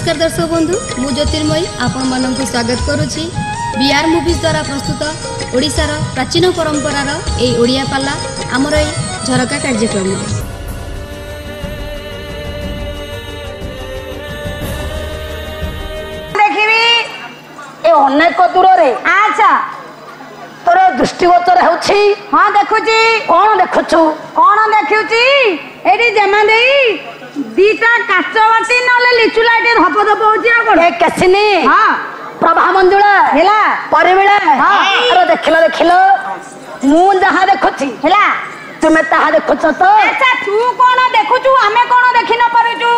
नमस्कार दर्शक बंधु मु ज्योतिर्मयी आपण मानक स्वागत करुछि बीआर मूवीज द्वारा प्रस्तुत ओडिशार प्राचीन परंपरार ए ओडिया पाला आमर ए झरका कार्यक्रम देखिबी ए अनेक दूर रे अच्छा तोर दृष्टिगोचर होछि हां देखुछि कोन देखुछु एडी जमा देई दीटा काच बाटी नले लिचु लाइट धप धप होछि आ कोन ए केसिनी हां प्रभा मंजुळा हेला परिबिळा हां अरे देखिलो मु जहा देखुछि हेला तुमे ताहा देखुछ तो अच्छा तू कोन देखुछु हमें कोन देखि न पारुछु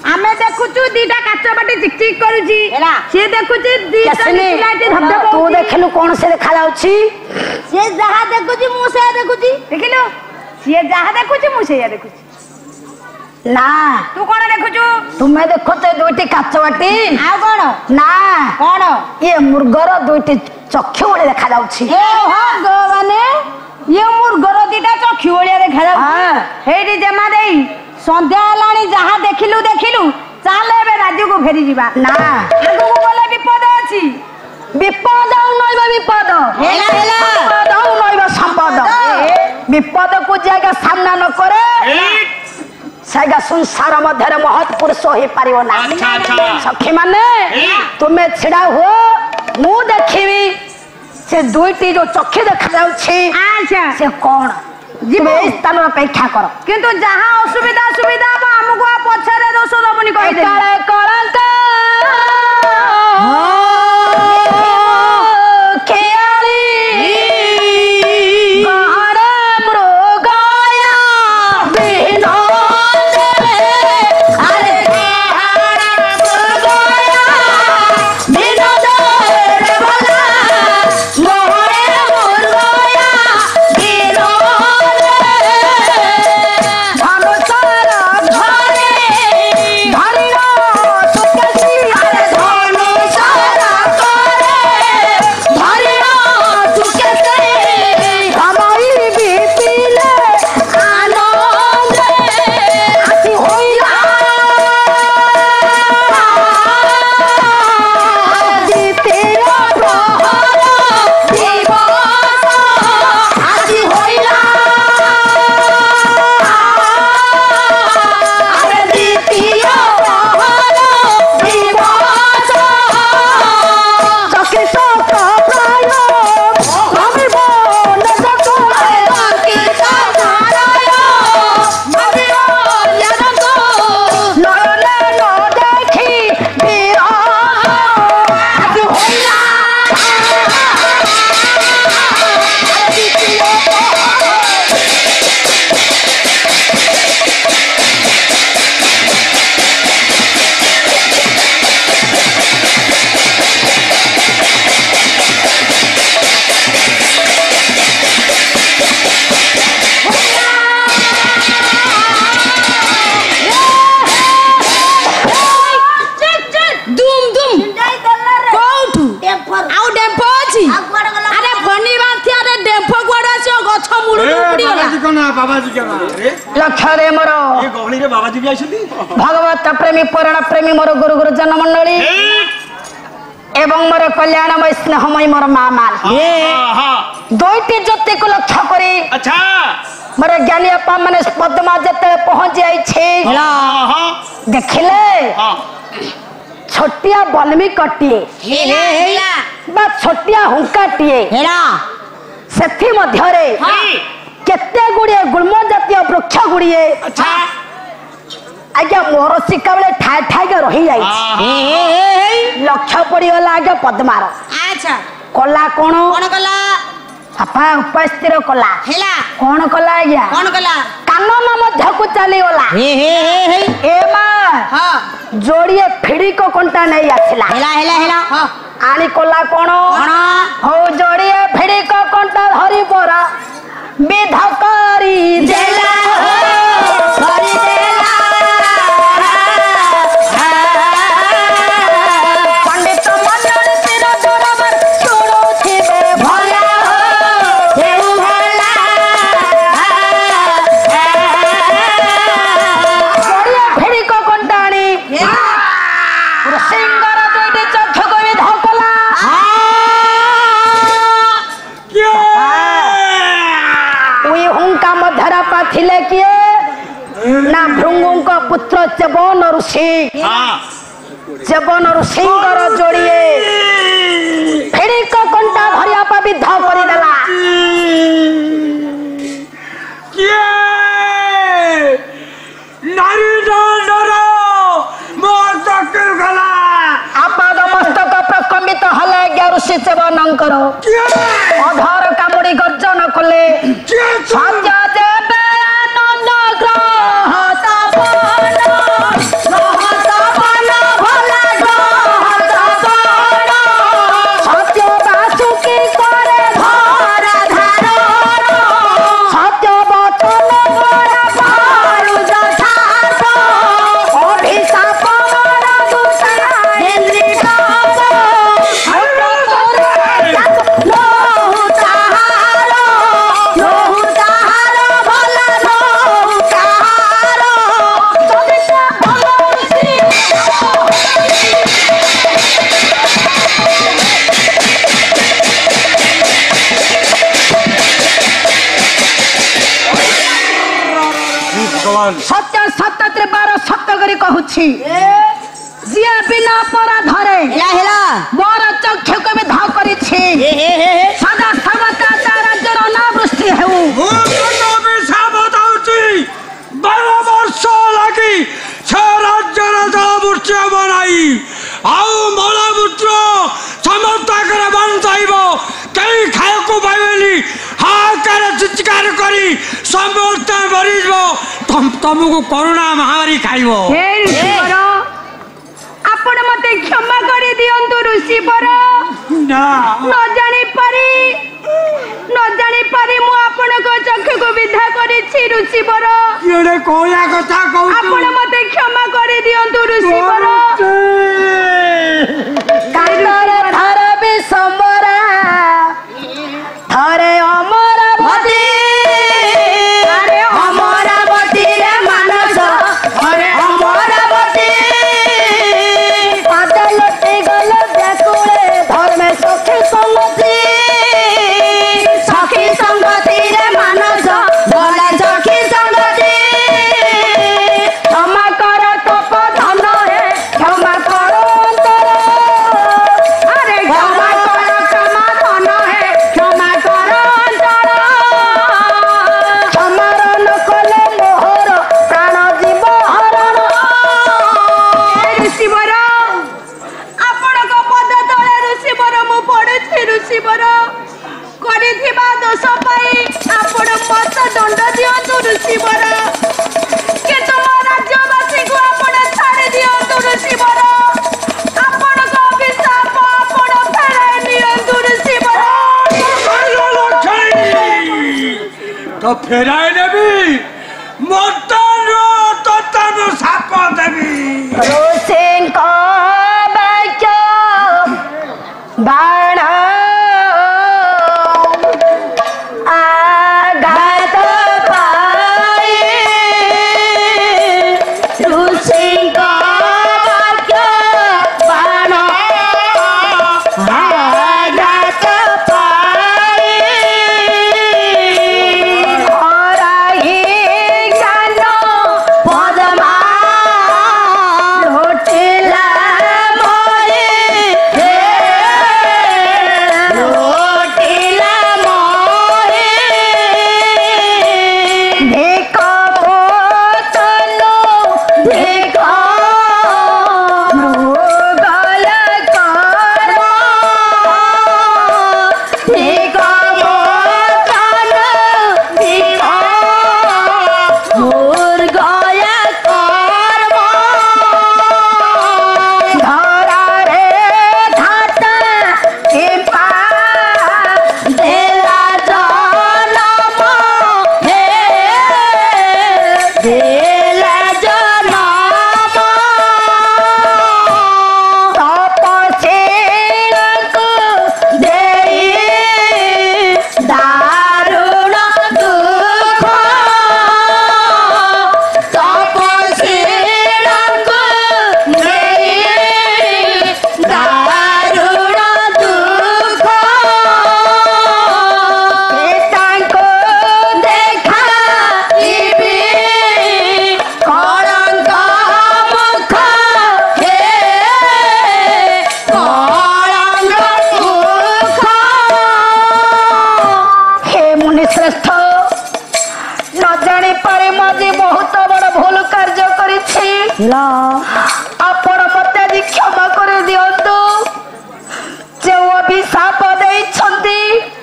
हमें देखुछु दीटा काच बाटी चिक चिक करूछि हेला से देखुछि दीटा लिचु लाइट धप धप तू देखिलु कोन से देखा जाउछि से जहा देखुछि मु से देखुछि देखिलु से जहा देखुछि मु से देखुछि ना तू कोन देखुछु तुमे देखुते दुईटी काच बाटी आ कोन ना कोन ये मुर्गर दुईटी चक्षु ओले देखा जाउछि ए भगवाने ये मुर्गर दीटा चक्षु ओले देखा जाउछि हेडी जमा देई संध्या लाणी जहा देखिलु चाले बे राज्य को फेरी जीवा ना आगु को बोले विपद अछि विपद नइबा विपद हेला विपद नइबा संपद विपद को जागा सामना न करे सैगा संसार मध्य महत् पुरुष हो पारिबो ना सखी माने तुमे छिड़ा हो मु देखिबी से दुईटी जो चक्षु देखा जाउछि अच्छा से कोन जीवे स्थान अपेक्षा कर किंतु जहां असुविधा सुविधा बा हमको पछरे दोष दबनी कहि दे काले कलंक लक्षरे मोर ये गहली रे बाबाजी भी आइछथि भगवत प्रेमी पुराण प्रेमी मोर गुरु गुरु जन मंडली एवं मोर कल्याणमय स्नेहमय मोर मां मान दुईटी ज्योति को लक्ष्य करी अच्छा मोर ज्ञानी अपा माने पद्मा जते पहुंच जाई छे देखिले छोटिया बलमी कटिए हेला बा छोटिया हुंकाटिए हेला सेथि मध्य रे केते गुड़िए गुल्म जातीय वृक्ष गुड़िए अच्छा आज्ञा मोर शिका बेले ठाय ठाय के रही जाई लक्ष्य पड़ी गला आज्ञा पद्मार अच्छा कला कोन कला सफा उपस्थिर कला हेला कोन कला आज्ञा कोन कला कानन मध्य को चली गला ए मां हां जोड़िए फिड़ी को कोंटा नहीं आछला हेला आनी कला कोन हो जोड़िए फिड़ी को कोंटा धरी परा विधकारी देला हरि देला पंडित मंडल सिर जोड़बर छोड़ो थिबे भला देउ भला जोड़िए भेड़ी को कंटाणी पूरा थिले किए ना भृंगुंक पुत्र चेबन ऋषि चेबन ऋषिंकर जोड़िए फेड़िक कंटा धरिया पर विद्ध करदेला आपाद मस्तक प्रकम्बित हले ऋषि चेबनंकर अधर कामुड़ी गर्जन कले सत्य देवे आनंद ग्रह तपन भला ग्रह तपन सत्य बासुकी करे घर धारण सत्य वचन बड़ा भारुज ठास अभिशाप बड़ा दूषण इंद्रिकास लोहु ताहार भला लोहु ताहार सदिका भला ऋषि सत्य सत्य त्रिबार सत्य करी कहूछि जिया बिना अपराधरे मोर चक्षु को भी धा करिछि सदा सर्वदा राज्यर अनावृष्टि हेउ वर्ष लगी से राज्यर जलवृष्टि हम नाई आउ मलमूत्र समस्त बंधाइब कहीं खाया पाइबेनि हाहाकार चित्कार करी समस्त मरीज तुमको कोरोना महामारी खाइब आपण मते क्षमा करी दियंतु ऋषिवर न जानी पारी मु आपण को चक्षु को विधा करिछि ऋषिवर ये कोया कथा कहू आपण मते क्षमा करी दियंतु ऋषिवर कांडरे धर विसंबरा थरे अमरावती अरे अमरावती रे मानस अरे अमरावती पादलते गल व्याकुले धर्मे सखी संगति रे मानस गला सखी संगति क्षमा कर तप धन है क्षमा कर अंतर अरे क्षमा कर क्षमा धन है क्षमा कर अंतर क्षमार न कले मोहर प्राण जीव हरण ऋषिवर आपणक पद तले ऋषिवर मु पड़ुछि ऋषिवर करिथिबा दोष पाई आपण मत दंड दियंतु ऋषिवर के तुम राज्यवासी को आपण छाड़ी दियंतु ऋषिवर आपणक अभिशाप आपण फेराई नियंतु ऋषिवर तो फेराई देवी मटन ततन साप देवी ऋषिंक वाक्य बाण आघात पाई ऋषिंक वाक्य बाण आघात पाई हराई ज्ञान पदमा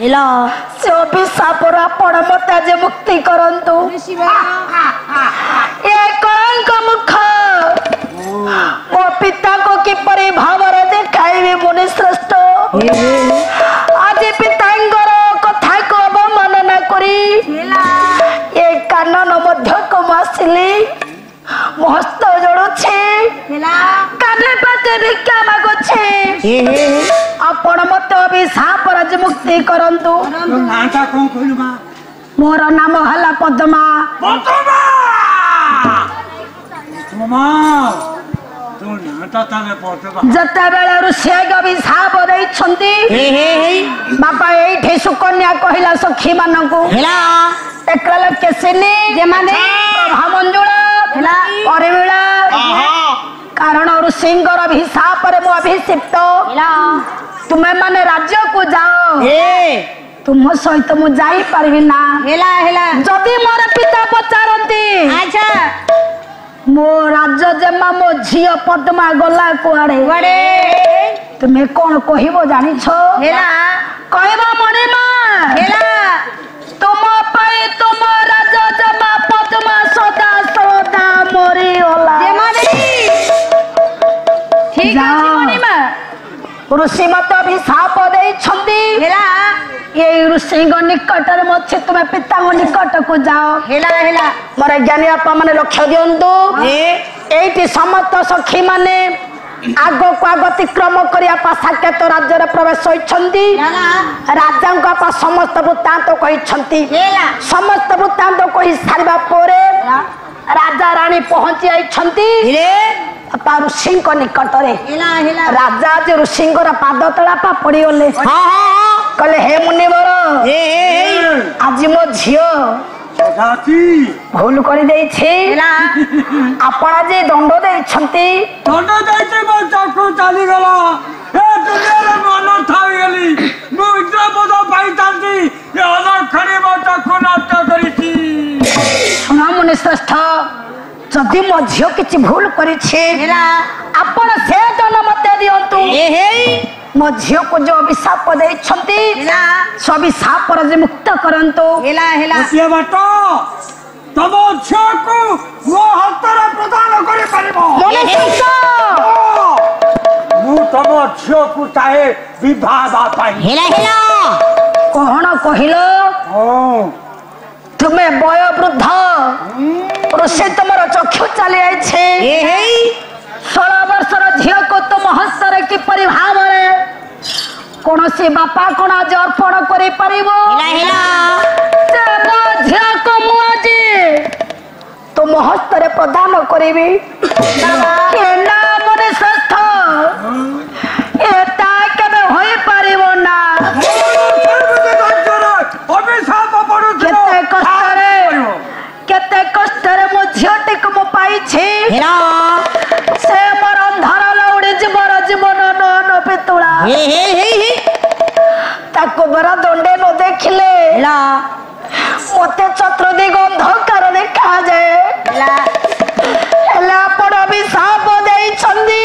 से अभिशापर आपण मते जे मुक्ति करंतु ए कलंक मुख मो पिता को किपरि भावरे देखाइबे मुनि श्रेष्ठ आज पितांगर कथा को अवमानना करी ए कानन मध्य को मासिली मस्त जोड़ुछे काने पाते भिक्षा मागुछे आपण मते अभिशाप राज मुक्ति करंतु नाटा कोन कहलु मा मोर नाम हला पद्मा पद्मा मामा तो नाटा ताने पद्मा जते बेले ऋषि अभिशाप देई छंती बापा एठी सुकन्या कहिला सखी मानकु एकला केसिनी जे माने भामंजुळा हला परिमिळा कारण ऋषिंकर अभिशाप रे मो अभिषिक्त तुमे माने राज्य को जाओ तुम सहित मु जाई परबी ना जदि मोर पिता पचारंती अच्छा मो राज्य जमा मो झियो पद्मा गला कुआडे तुमे कोन कहिबो जानि छो कहबा मने मा तुम पाए तुम राज्य जमा पद्मा सदा सदा मोरी होला ठीक अछि मने मा ऋषि मत अभिशाप दे छंदी ये ऋषि निकट मच्छी तुम्हें पिता निकट को जाओ मोर ज्ञानी बापा माने लक्ष्य दिंतु ये समस्त सखी माने आग को आग अतिक्रम करिया साक्षात राज्य प्रवेश होइछंती राजा को समस्त वृत्तांत कही समस्त वृत्तांत कही सारिबा पोरे राजा रानी पहुंची आइछंती ऋषि निकट राजा आज ऋषि पाद तला पा पड़ी गले कहले हे मुनिवर आज मो झियो भूल कर आपण जे दंड देछंती दंड देते मो चक्कू चली गला ए दुनिया रे मन थाई गली मो इतना पद पाइतांती ए अलखणी मो चक्कू नष्ट करिछि सुना मुनि श्रेष्ठ जदि मो झियो किछि भूल करिछि आपण से दंड मते दियंतु मो झियो को जो अभिशाप देछंती सो अभिशाप रे मुक्त करंतु ये बाटो तमो झियो को मो हस्तर प्रदान करि परिबो मु तमो झियो को चाहे विवाह बा पाई कोहण कहिलो तुमे बय वृद्ध ऋषि तुमर चक्षु चली आइछे 16 वर्षर झियो को तुम हस्तर किपरि भावरे कोनोसी बापा कोन आज अर्पण करि परिबो से मो झियो को मु आज तुम हस्तर प्रदान करिबी के नाम रे श्रेष्ठ एता केबे होई परिबो ना केते कष्टरे मो झियोटी को मो पाइछि से मोर अंधार लौड़ी जीवन जीवन न पितुला ताको बरा दंडे न देखिले मते चतुर्दिग अंधकार देखा जाए आपण अभिशाप देइछंदी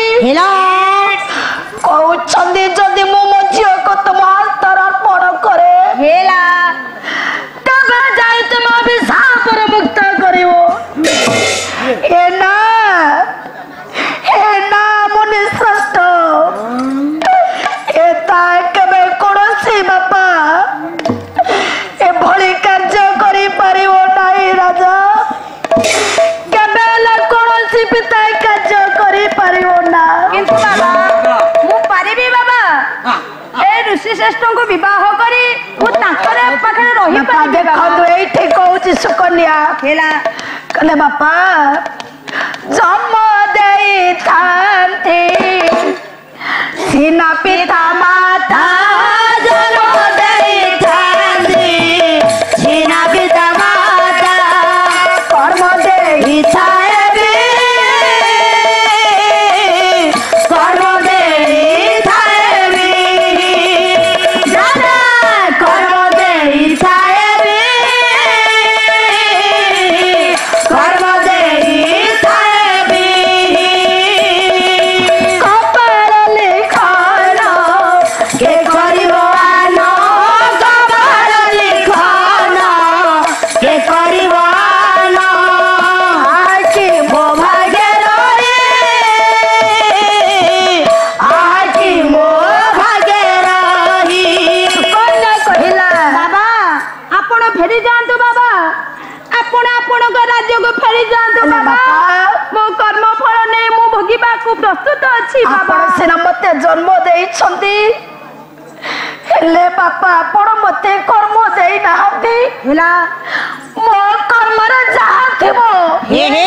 कहउछंदी जदि मो मो झियो को तुम हस्तर अर्पण करे तबे जाई तुम अभिशाप रे मुक्त करिवो ए ना मुनि श्रेष्ठ एता केबे कोनोसी बापा ए भली कार्य करि परिवो नाही राजा केबे ल कोनोसी पिता कार्य करि परिवो ना किंतु बाबा मु पारिबी बाबा ए ऋषि श्रेष्ठ को विवाह करी मु ताकरे पाखरे रही पारिबे देखो एठी कहउची सुकन्या कहले बापा जन्म देई थांती सीना पिता माता जन्म देई थांती सीना पिता माता कर्म देई थाएबी कर्म देई थाएबी दादा कर्म देई थाएबी कर्म देई थाएबी कपाल लिखना के करिवो फेरी जातु बाबा आपण आपण राज्य को फेरी जातु बाबा मो कर्म फल नै मु भोगिबा को प्रस्तुत अछि बाबा सिना मते जन्म देई छंती हेले बापा आपण मते कर्म देई नाहती हेला मो कर्म रे जहा थिबो हे हे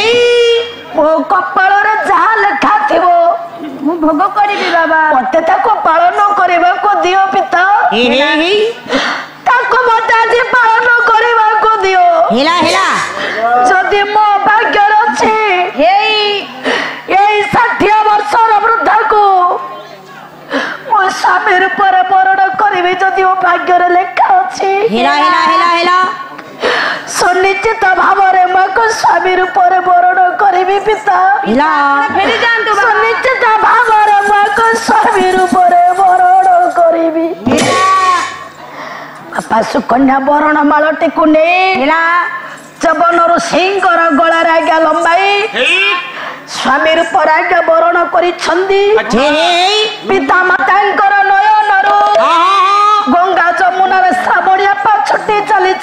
मो कपाल रे जहा लेखा थिबो मु भोग करिबी बाबा मते ताको पालन करबा को दियो पिता हे हे ताको मते आज पालन करबा को दियो हेला हेला जदि मो भाग्य अछि हेई एई 60 वर्षर वृद्ध को मो स्वामी रूपर बरण करिबे जदि ओ भाग्य रे लेखा अछि हेला हेला हेला हेला सुनिश्चित भावरे माको स्वामी रूपर बरण करिबी पिता हेला फेरी जांतु बाबा सुनिश्चित भावरे माको स्वामी रूपर बरण करिबी बापा सुकन्या बरण मालटी को ने हेला जबनर सिंहर गळार आज्ञा लंबाई स्वामी रूपर आज्ञा बरण करी छंदी पिता मातांकर नयनरू गंगा जमुनार श्रावणिया पा छुट्टी चली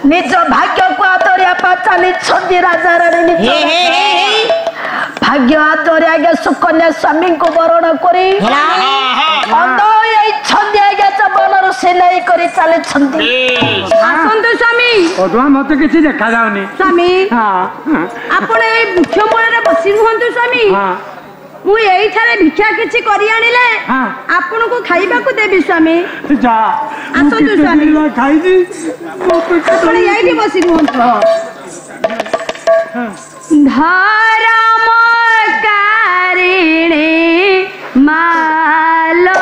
निज भाग्य को आदरिया पा चली छंदी राजा रानी निज भाग्य आदरे आगे सुकन्या स्वामी को बरण करी अंध एई छंदी आगे जबनर सिलाई करी चली छंदी आसंतु स्वामी अदुआ मते किछि देखा जाउनी स्वामी हां आपण ए वृक्ष मूଳରେ बसी रुहंतु स्वामी हां मु एई थारे भिक्षा किछि करी आनिले हां आपण को खाइबा को देबी स्वामी जा आसंतु स्वामी खाई जी आपण एई बसी रुहंतु धर्म कारिणी माला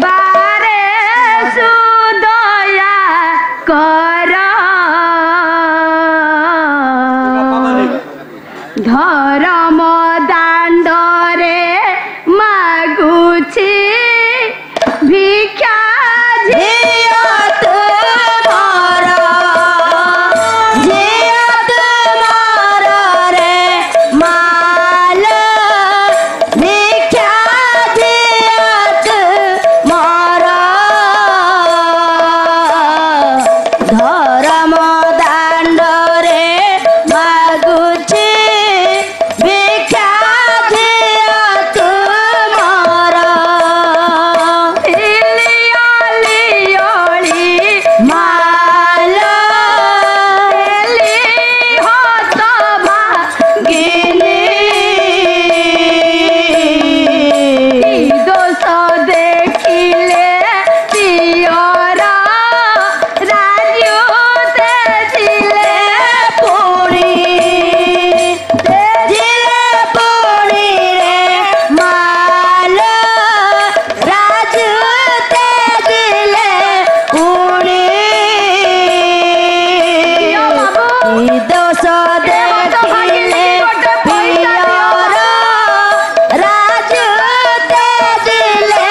बारे सुदया कर धर्म दांडरे मागुछि भिक्षा झियो तुमर रे माल भिक्षा झियो तुमर धर्म दांडरे मागुछि भिक्षा झियो तुमर माल हत भागिनी दोष देखिले पियर राजू तेजिले पुणी रे माल राजू तेजिले पुणी दोष देखिले पियर राजू तेजिले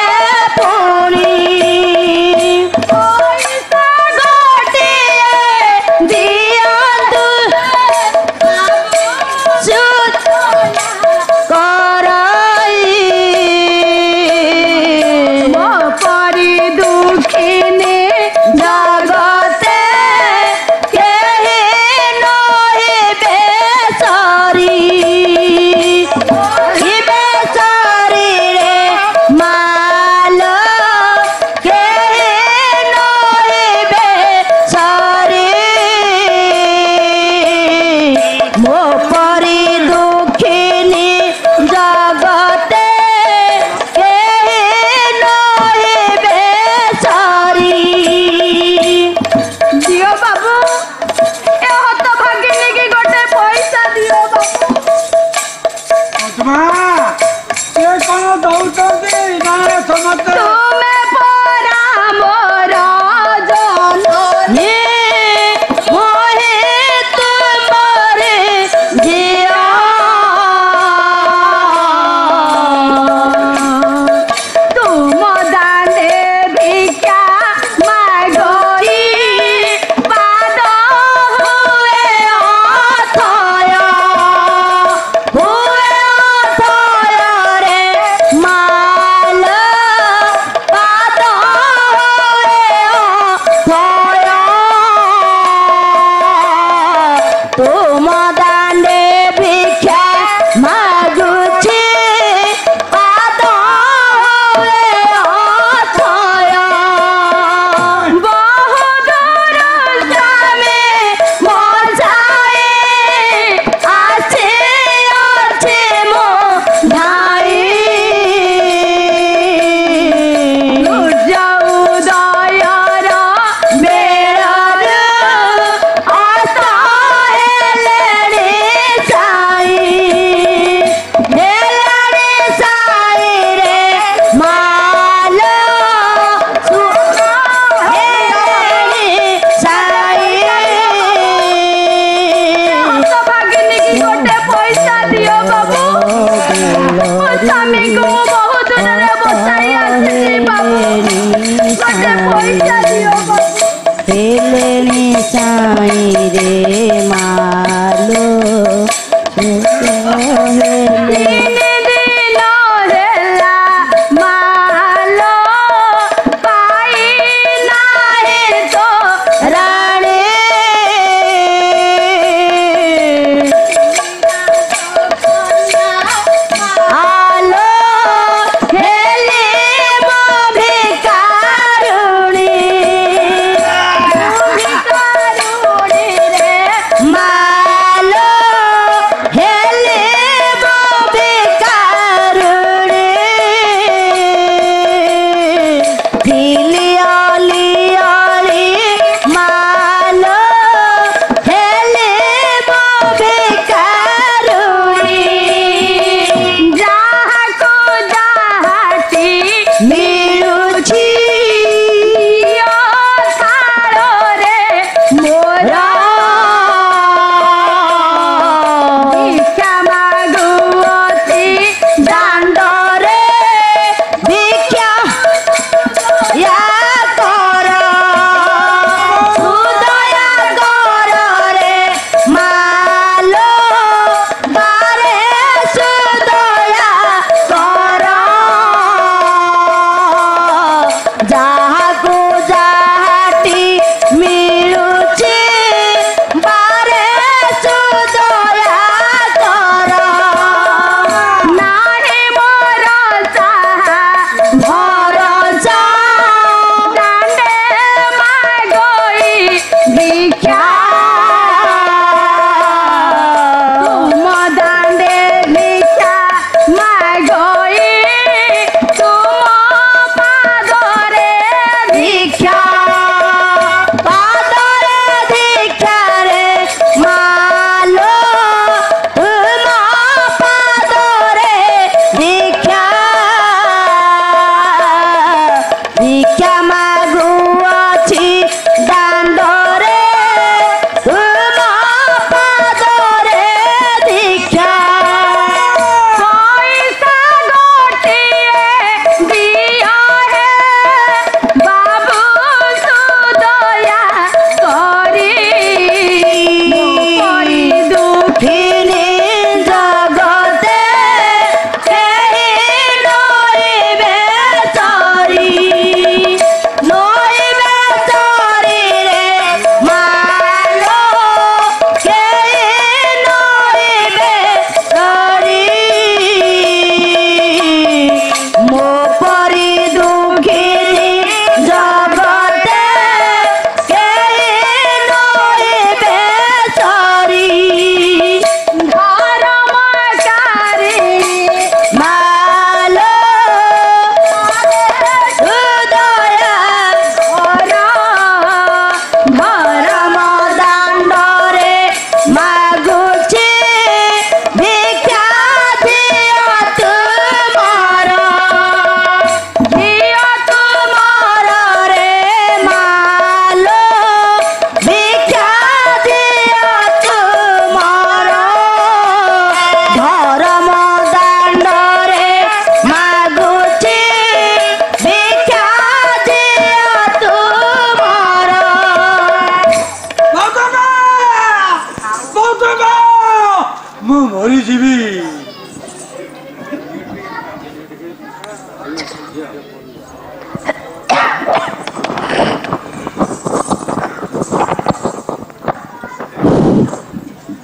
पुणी पैसा गोटिए दियंतु सुत कराई मो परि दुखिनी जगते केहि नहि बेसरी बेसरी रे माल केहि नहि बेसरी मो परि दुखिनी जगते केहि नहि बेसरी दियो बाबू ए हत भागिनी की गोटे पैसा दियो बाबू अदुआ ए कोन दउतंती ना समझते तुमे परा मोर जननी मोहि तुमरे जिया तुम दाने भिक्षा मागई पाद हुए अथय रे माल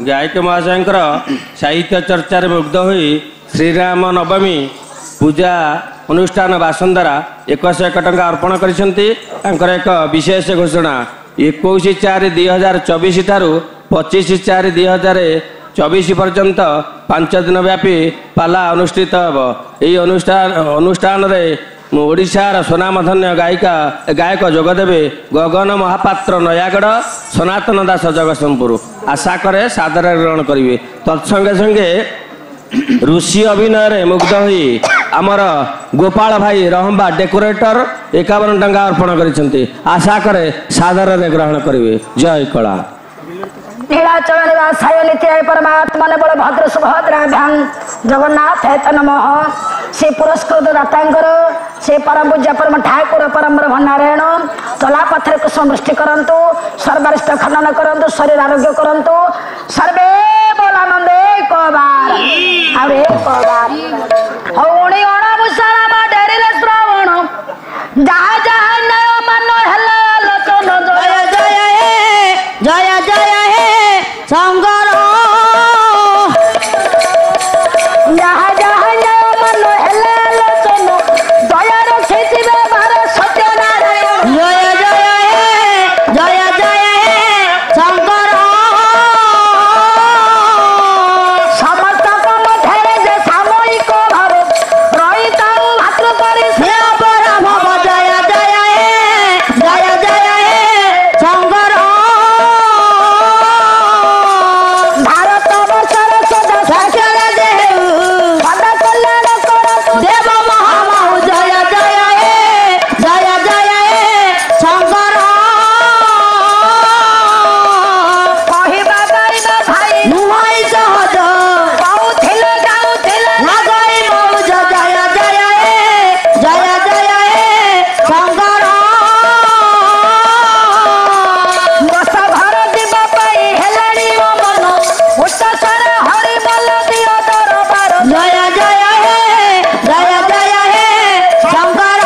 गायक महाशयंकर साहित्य चर्चार मुग्ध हुई श्रीराम नवमी पूजा अनुष्ठान बासंदारा 101 टंका अर्पण कर एक विशेष घोषणा 21/4/2024 ठारू 25/4/2024 पर्यंत 5 दिन व्यापी पाला अनुष्ठित हेब। यही अनुष्ठान ओडिशार स्वनामधन्य गायक जोगदेवे गगन महापात्र नयागढ़ सनातन दास जगतसिंहपुर आशा करे सादर ग्रहण करेंगे। तत्संगे संगे ऋषि अभिनय मुग्ध हुई आमर गोपाल भाई रहम्बा डेकोरेटर 51 टंका अर्पण कर आशा करे सादर ग्रहण करेंगे। जय कला नीलाचल निवासाय नित्याय परमात्मने बलभद्र सुभद्राभ्यां जगन्नाथ नमः। से पुरस्कृत दातांकर से परम पूज्य परम ठाकुर परम ब्रह्म नारायण चला पथर कुसुम वृष्टि करंतु सर्वरिष्ठ खंडन करंतु शरीर आरोग्य करंतु सर्वे बोलानंदे को बार अरे को बार हौणी ओणा मुसरा बा डेरिले श्रावण जहा जहा नय मन हला लोचन जय जय हे जय जय हे शंकर जहा जहा नय मन हला लोचन दया रखिथिबे बार सत्यनारायण जय जय हे जय जय हे शंकर समस्त मध्यरे जे सामयिक भाव रहिताउ भातृ करि से अपराम जय जय हे जय जय हे शंकर भारत वर्षर सदा साक्षर देव सदा कल्याण करतु देव महामहु जय जय हे जय जय हे शंकर कहिबा गाइबा भाई नुहाई सहज गाउथिले गाउथिले लागई मौज जय जय हे जय जय हे शंकर बस घर दिबा पाई हेलाणी मन उच्च सर हरि बल दियो दरबार जय जय हे जय जय हे शंकर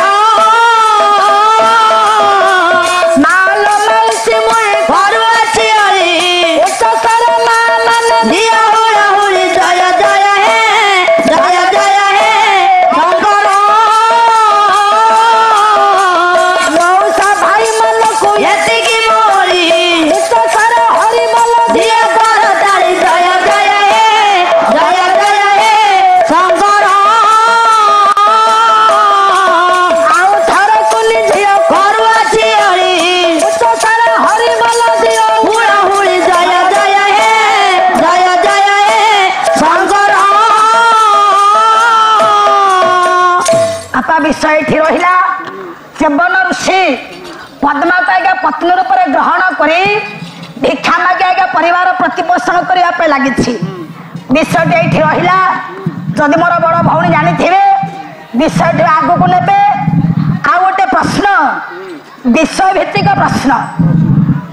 माल मौसी मोय घर अछि हरि उच्च सर मान दिया हुरा हुरी जय जय हे जय जय हे शंकर मौसा भाई मन को एतिकी मोरी उच्च सर हरि बल दिया कर तारी जय जय हे जय जय हे शंकर आउ थर कुली झियो घर अछि हरि उच्च सर हरि बल दियो हुरा हुरी जय जय हे जय जय हे शंकर आपा विषय एठी रहिला सेवन ऋषि पद्मा को पत्नी रूप ग्रहण करी भिक्षा मागे आगे परिवार प्रतिपोषण करने लगी विषयटी ये रहा जदि मोर बड़ भौणी जानी थे विषय आग को ने आ गोटे प्रश्न विषय भित्तिक प्रश्न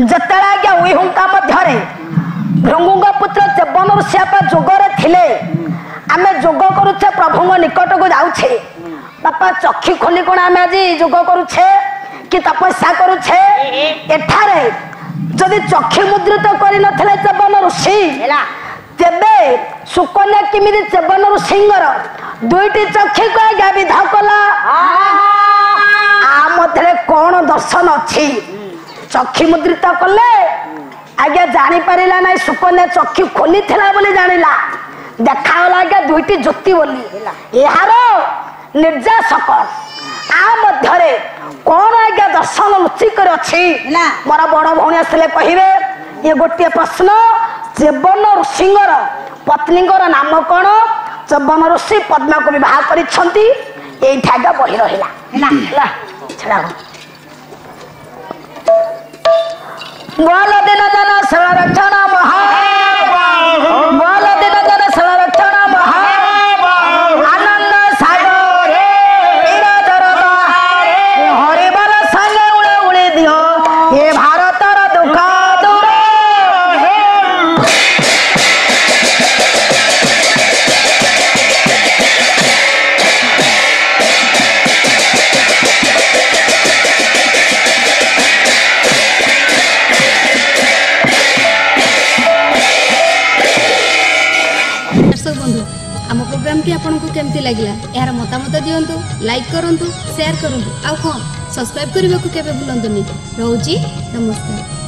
जिते आज्ञा उइहुंका मध्य भृंगुंग पुत्र चेबन ऋषि जोगरे थिले आमे जोग करुचे प्रभु निकट को जाऊे बापा चक्षु खोली कौन आम आज जोग करुचे कि तपस्या करुचे एठारे जदि चक्षु मुद्रित कर नथिले चेबन ऋषि तेबे सुकन्या किमिति चेबन ऋषिंगर दुईटी चक्षु को आज्ञा विध कला आ मध्य कौन दर्शन अच्छी चक्षु मुद्रित कले आज्ञा जानी पारिला ना सुकन्या चक्षु खोली थिला बोली जानिला देखागला आज्ञा दुईटी ज्योति बोली यार निर्जासक आ मध्य कौन आज्ञा दर्शन लुचिकर अच्छी मोर बड़ भौणी आसले कहे ये गोटे प्रश्न चेबन ऋषिंगर पत्नींगर नाम कौन चेबन ऋषि पद्मा को विवाह करिसेंती एई ठागा बही रहिला छड़ा बोल दिन जन संरक्षण महा बोल दिन जन संरक्षण महा आनंद सागर हरि बल संगे उड़े उड़े दियो ये भारतर दुख दूर दर्शक बंधु आम प्रोग्रामटी आपको केमती लगिला यार मतामत दियंतु लाइक करंतु शेयर करंतु आ सब्सक्राइब करने को केबे भूलंतुनी। रहूची नमस्कार।